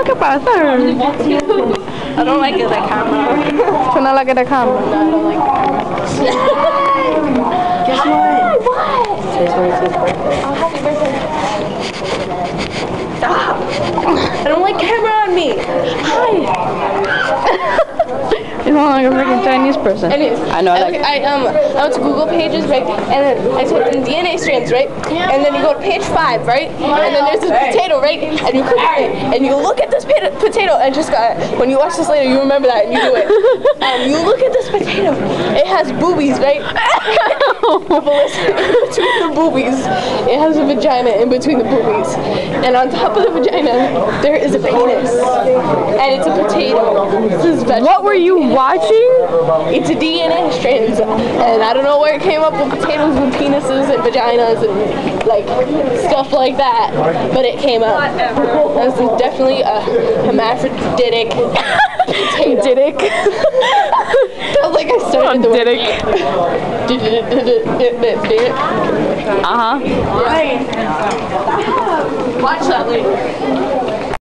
¿Qué pasa? I don't like it at camera. Tú no la quieres camera. No, I don't like it. Guess what? What? Oh, happy birthday. Stop. I don't like camera on me. Hi. You sound like a freaking Chinese person. Anyways, I know. I went to Google Pages, right? And then I typed in DNA strands, right? And then you go to page 5, right? And then there's this potato, right? And you click on it, and you look at this potato, and just when you watch this later, you remember that, and you do it. You look at this potato. It has boobies, right? Between the boobies, it has a vagina in between the boobies, and on top of the vagina, there is a penis, and it's a potato. This is vegetable. What were you watching? It's a DNA strands, and I don't know where it came up with potatoes with penises and vaginas and like stuff like that, but it came up. This is definitely a hermaphroditic potato. Didic. Felt like I started the word. Didic. Right. Watch that later.